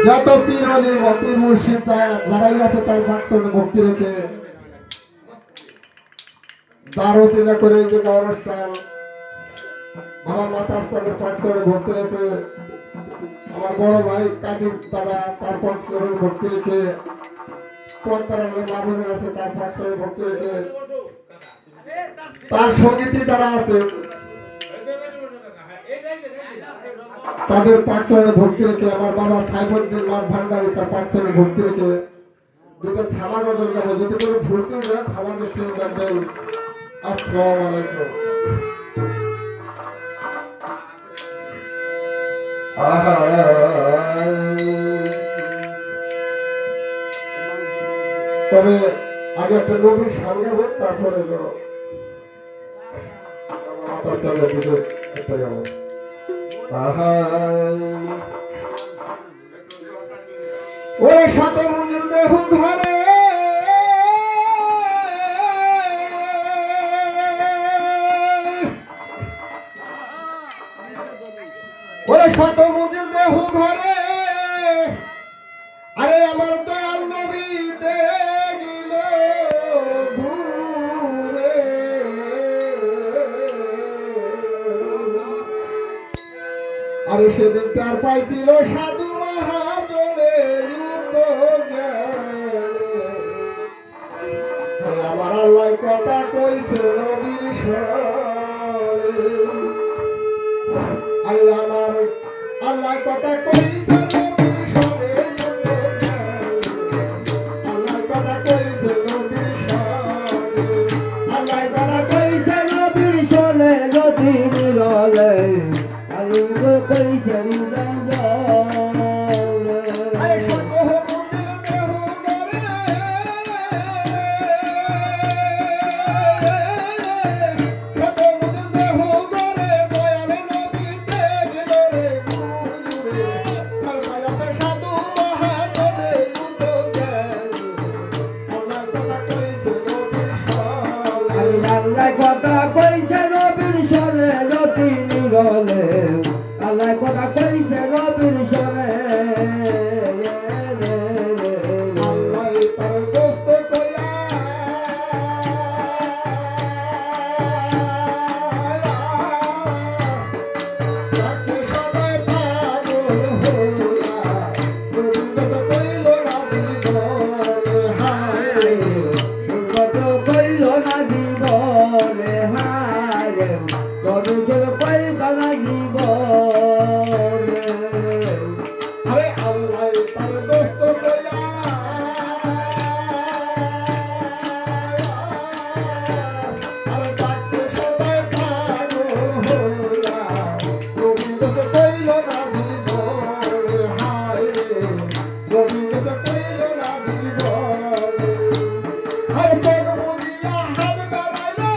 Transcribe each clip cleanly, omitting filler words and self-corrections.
যত পীর অলি পীর মুর্শিদ যারাই আছে তার পাকচরণে ভক্তি রেখে তার রচনা করে এই যে অনুষ্ঠান আমার মাতা তাদের পাকচরণে ভক্তি রেখে আমার বড় ভাই কাদির দাদা তার পাকচরণে ভক্তি রেখে পন্তারালের মাহবুবের আছে তার পাকচরণে ভক্তি রেখে তার সঙ্গীতই তারা আছে তাদের পাকচরণে ভক্তি রেখে আমার বাবা সাইফুদ্দিন মাছ ভান্ডারী তার পাকচরণে ভক্তি রেখে দুটো ছামা গজল গাবো যদি কোনো ভুল ত্রুটি হয় ক্ষমা দৃষ্টিতে দেখবেন। আসসালামু আলাইকুম। তবে আগে একটা নবীর সামনে হোক তারপরে মাতার চালের দিকে একটা যাবো। ওরে শত মঞ্জিল দেহ ঘরে ওরে শত মঞ্জিল দেহ ঘরে আরে আমার দয়াল নবী দেখিল ঘুরে আরে সেদিন তার পাইছিল সাধু মহাজনের আমার আল্লাহ কথা কইছে নবীর সরে আরে আমার আল্লাহ কথা কইছে নবীর সরে আল্লাহ কথা কইছে নবীর সরে আল্লাহ কথা কইছে নবীর সরে যদি নিরলে আলিঙ্গ কইছে কথা কইছে নবীর সরে লতি নিরলে আল্লাহ কথা কইছে নবীর সরে আল্লাহ তার দোস্ত কইয়া রাখে সবাই পাগল হইয়া গোবিন্দ কইল না জীবনে হায় গোবিন্দ কইল না জীবনে হায় করজল কই কানা জীবনে আরে আল্লাহ তার দোস্ত কইয়া আরে ডাকছে সবাই পাগল হইয়া গোবিন্দ কইল না জীবনে হায় গোবিন্দ কইল না জীবনে আরে তোর বুঝিয়া হাত বাড়াইলো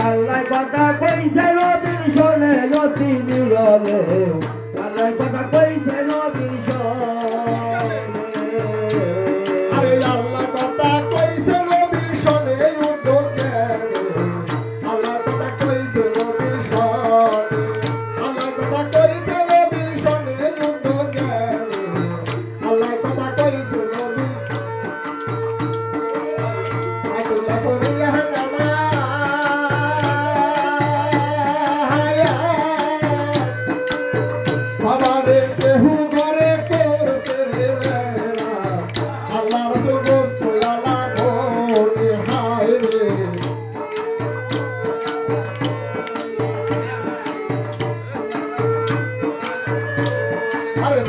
আল্লাহ কথা কইছে নবীর শোনে লতি নিরলে আল্লাহ কথা কইছে নবীর শোনে আরে আল্লাহ কথা কইছে নবীর শোনে উঠোতে আল্লাহ কথা কইছে নবীর শোনে আল্লাহ কথা কইছে নবীর শোনে উঠোতে আল্লাহ কথা কইছে নবীর আল্লাহ কইলা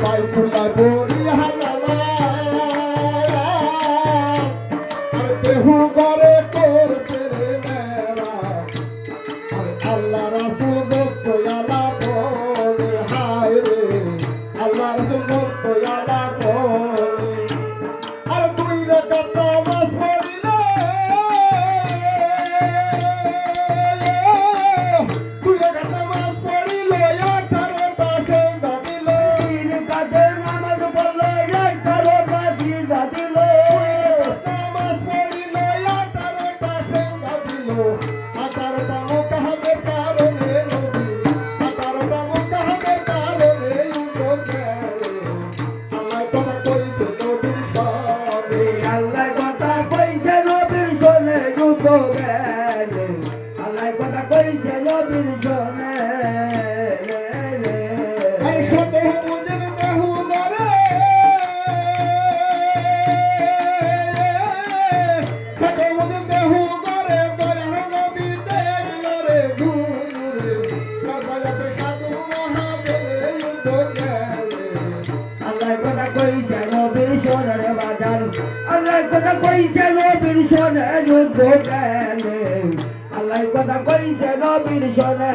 বাইতুল্লাহ বলিয়া নামা আর দেহু করে করতে রে মেলা আর আল্লাহ রাসূল দয়ালা বলে হায় রে আল্লাহ রাসূল দয়ালা বলে কথা কইছে নবীর শোনে যুদ্ধ গেলে আল্লাহ কথা কইছে নবীর শোনে